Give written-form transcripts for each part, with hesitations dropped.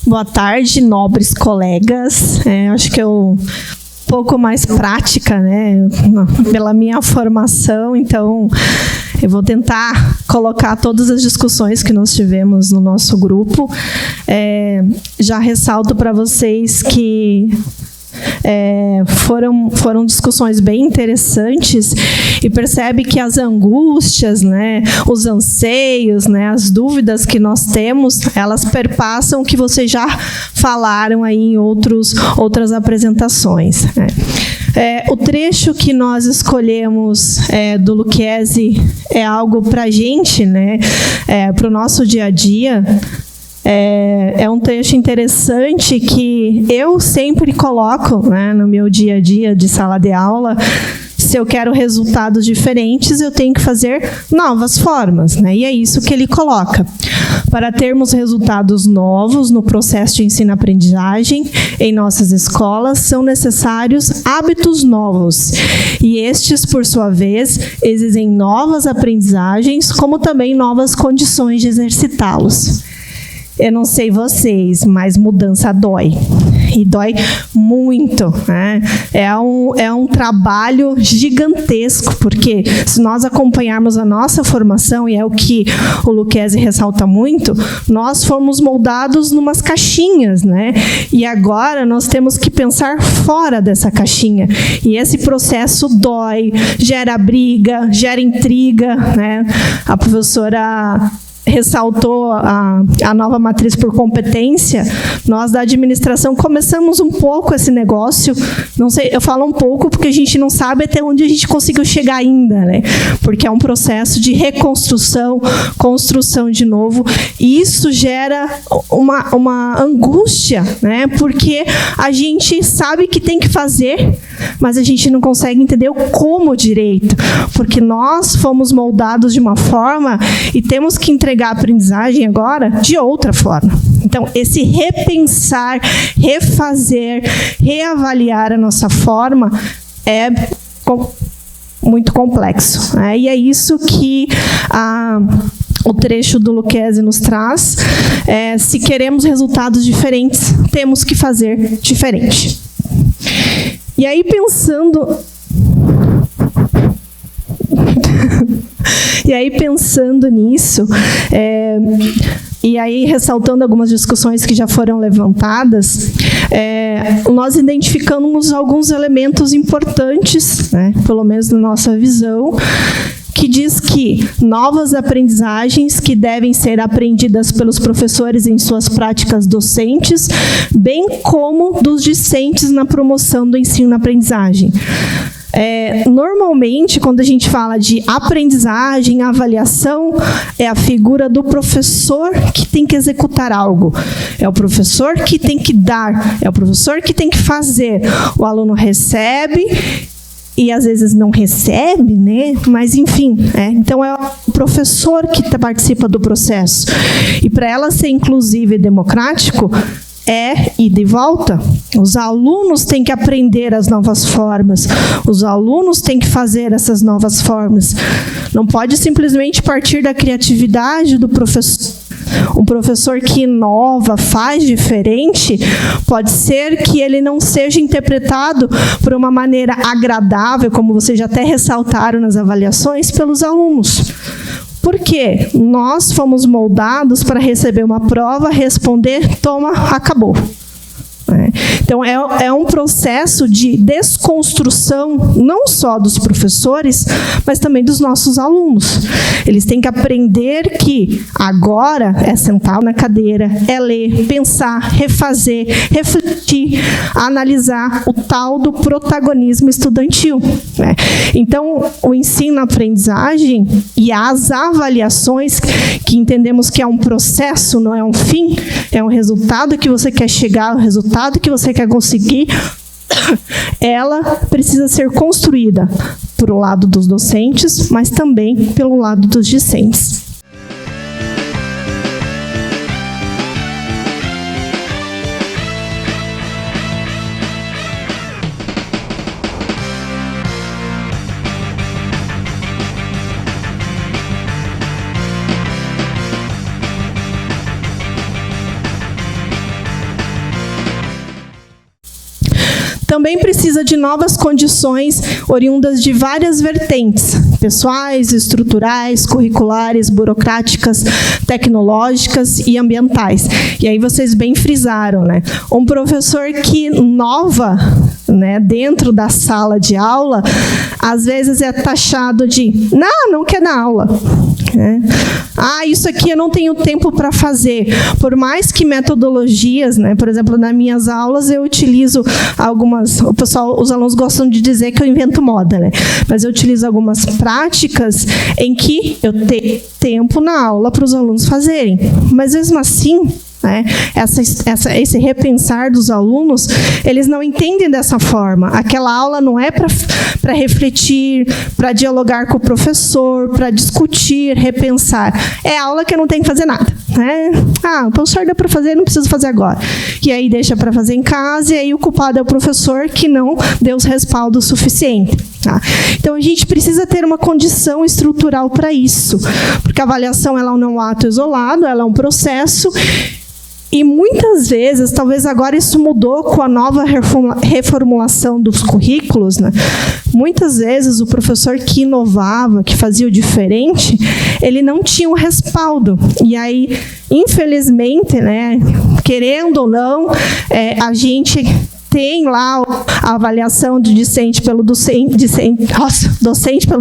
Boa tarde, nobres colegas. Acho que eu pouco mais prática, né, pela minha formação, então eu vou tentar colocar todas as discussões que nós tivemos no nosso grupo. Já ressalto para vocês que foram discussões bem interessantes e percebe que as angústias, né, os anseios, né, as dúvidas que nós temos, elas perpassam o que vocês já falaram aí em outras apresentações, né. O trecho que nós escolhemos do Lucchesi é algo para a gente, né, para o nosso dia a dia. É um trecho interessante que eu sempre coloco, né, no meu dia a dia de sala de aula. Se eu quero resultados diferentes, eu tenho que fazer novas formas, né? E é isso que ele coloca. Para termos resultados novos no processo de ensino-aprendizagem em nossas escolas, são necessários hábitos novos. E estes, por sua vez, exigem novas aprendizagens, como também novas condições de exercitá-los. Eu não sei vocês, mas mudança dói. E dói muito, né? É um trabalho gigantesco, porque se nós acompanharmos a nossa formação, e é o que o Lucchesi ressalta muito, nós fomos moldados numas caixinhas, né? E agora nós temos que pensar fora dessa caixinha. E esse processo dói, gera briga, gera intriga, né? A professora ressaltou a nova matriz por competência. Nós da administração começamos um pouco esse negócio, não sei, eu falo um pouco porque a gente não sabe até onde a gente conseguiu chegar ainda, né? Porque é um processo de reconstrução, construção de novo, e isso gera uma angústia, né? Porque a gente sabe que tem que fazer, mas a gente não consegue entender o como direito, porque nós fomos moldados de uma forma e temos que entregar a aprendizagem agora de outra forma. Então, esse repensar, refazer, reavaliar a nossa forma é muito complexo, né? E é isso que o trecho do Lucchesi nos traz. Se queremos resultados diferentes, temos que fazer diferente. E aí, pensando nisso, e aí ressaltando algumas discussões que já foram levantadas, nós identificamos alguns elementos importantes, né, pelo menos na nossa visão, que diz que novas aprendizagens que devem ser aprendidas pelos professores em suas práticas docentes, bem como dos discentes na promoção do ensino-aprendizagem. Normalmente, quando a gente fala de aprendizagem, avaliação, é a figura do professor que tem que executar algo. É o professor que tem que dar, é o professor que tem que fazer. O aluno recebe e às vezes não recebe, né? Mas enfim, então é o professor que participa do processo. E para ela ser inclusivo e democrático, ida e volta. Os alunos têm que aprender as novas formas. Os alunos têm que fazer essas novas formas. Não pode simplesmente partir da criatividade do professor. Um professor que inova, faz diferente, pode ser que ele não seja interpretado por uma maneira agradável, como vocês já até ressaltaram nas avaliações, pelos alunos. Por quê? Nós fomos moldados para receber uma prova, responder, toma, acabou. Então, é um processo de desconstrução, não só dos professores, mas também dos nossos alunos. Eles têm que aprender que agora é sentar na cadeira, é ler, pensar, refazer, refletir, analisar o tal do protagonismo estudantil. Então, o ensino-aprendizagem e as avaliações, que entendemos que é um processo, não é um fim, é um resultado que você quer chegar, um resultado que você quer conseguir, ela precisa ser construída por o lado dos docentes, mas também pelo lado dos discentes. também precisa de novas condições oriundas de várias vertentes, pessoais, estruturais, curriculares, burocráticas, tecnológicas e ambientais. E aí vocês bem frisaram, né? Um professor que inova, né, dentro da sala de aula, às vezes é taxado de não quer dar aula. Isso aqui eu não tenho tempo para fazer. Por mais que metodologias, né, por exemplo, nas minhas aulas eu utilizo algumas, os alunos gostam de dizer que eu invento moda, né? Mas eu utilizo algumas práticas em que eu tenho tempo na aula para os alunos fazerem. Mas mesmo assim, né, esse repensar dos alunos, eles não entendem dessa forma. Aquela aula não é para refletir, para dialogar com o professor, para discutir, repensar. É aula que eu não tenho que fazer nada. Né? O professor deu para fazer, não preciso fazer agora. E aí deixa para fazer em casa, e aí o culpado é o professor que não deu os respaldos suficientes. Tá? Então, a gente precisa ter uma condição estrutural para isso, porque a avaliação ela não é um ato isolado, ela é um processo. E muitas vezes, talvez agora isso mudou com a nova reformulação dos currículos, né? Muitas vezes o professor que inovava, que fazia o diferente, ele não tinha um respaldo. E aí, infelizmente, né, querendo ou não, a gente tem lá a avaliação de docente pelo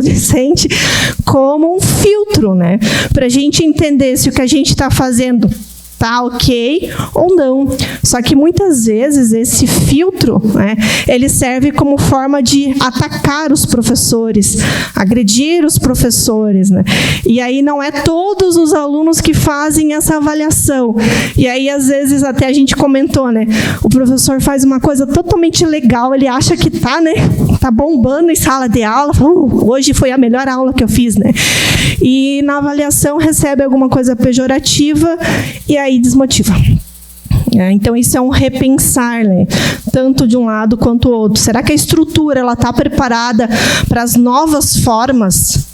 discente como um filtro, né, para a gente entender se o que a gente está fazendo está ok ou não. Só que muitas vezes esse filtro, né, ele serve como forma de atacar os professores, agredir os professores, né? E aí não é todos os alunos que fazem essa avaliação. E aí às vezes até a gente comentou, né? O professor faz uma coisa totalmente legal, ele acha que tá, né? Tá bombando em sala de aula, fala, hoje foi a melhor aula que eu fiz, né? E na avaliação recebe alguma coisa pejorativa e aí desmotiva. Então, isso é um repensar, né? Tanto de um lado quanto do outro. Será que a estrutura está preparada para as novas formas,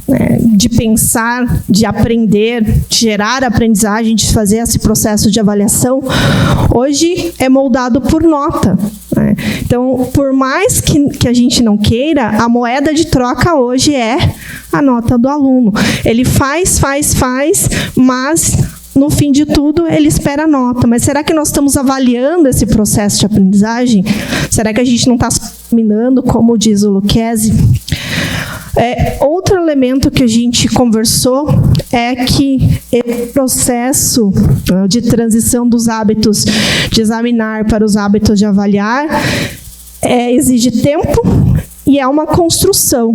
né, de pensar, de aprender, de gerar aprendizagem, de fazer esse processo de avaliação? Hoje é moldado por nota. Né? Então, por mais que a gente não queira, a moeda de troca hoje é a nota do aluno. Ele faz, mas no fim de tudo, ele espera a nota. Mas será que nós estamos avaliando esse processo de aprendizagem? Será que a gente não está dominando, como diz o Lucchesi? Outro elemento que a gente conversou é que esse processo de transição dos hábitos de examinar para os hábitos de avaliar exige tempo, e é uma construção.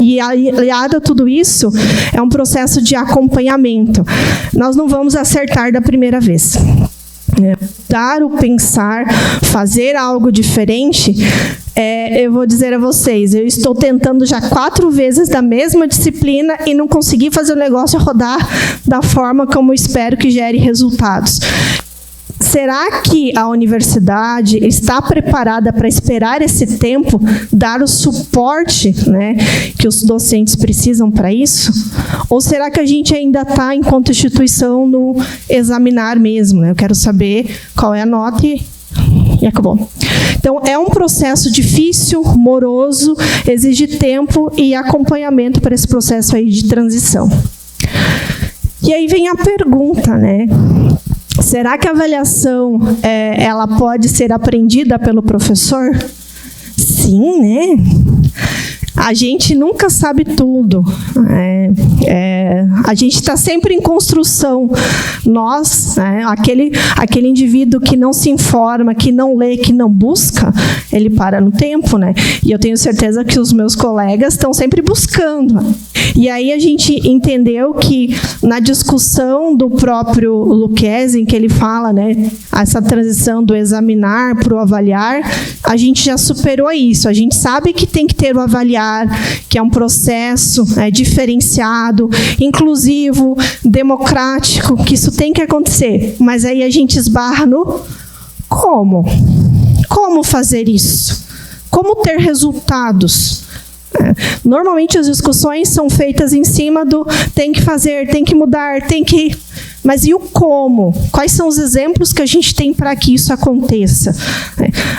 E aliado a tudo isso, é um processo de acompanhamento. Nós não vamos acertar da primeira vez. Dar o pensar, fazer algo diferente, eu vou dizer a vocês, eu estou tentando já 4 vezes da mesma disciplina e não consegui fazer o negócio rodar da forma como eu espero que gere resultados. Será que a universidade está preparada para esperar esse tempo, dar o suporte, né, que os docentes precisam para isso? Ou será que a gente ainda está, enquanto instituição, no examinar mesmo? Né? Eu quero saber qual é a nota e acabou. Então, é um processo difícil, moroso, exige tempo e acompanhamento para esse processo aí de transição. E aí vem a pergunta, né? Será que a avaliação ela pode ser aprendida pelo professor? Sim, né? A gente nunca sabe tudo. A gente está sempre em construção. Nós, né, aquele indivíduo que não se informa, que não lê, que não busca, ele para no tempo, né? E eu tenho certeza que os meus colegas estão sempre buscando. E aí a gente entendeu que na discussão do próprio Lucchesi, em que ele fala, né, essa transição do examinar para o avaliar, a gente já superou isso. A gente sabe que tem que ter o avaliar, que é um processo diferenciado, inclusivo, democrático, que isso tem que acontecer. Mas aí a gente esbarra no como. Como fazer isso? Como ter resultados? Normalmente as discussões são feitas em cima do tem que fazer, tem que mudar, tem que... Mas e o como? Quais são os exemplos que a gente tem para que isso aconteça?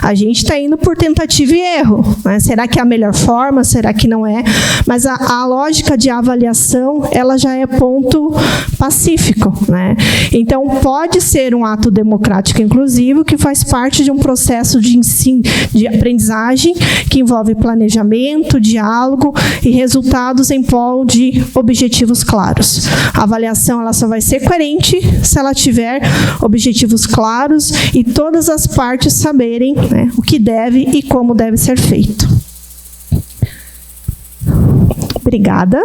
A gente está indo por tentativa e erro, né? Será que é a melhor forma? Será que não é? Mas a lógica de avaliação, ela já é ponto pacífico, né? Então, pode ser um ato democrático inclusivo que faz parte de um processo de ensino, de aprendizagem que envolve planejamento, diálogo e resultados em prol de objetivos claros. A avaliação ela só vai ser coerente se ela tiver objetivos claros e todas as partes saberem, né, o que deve e como deve ser feito. Obrigada.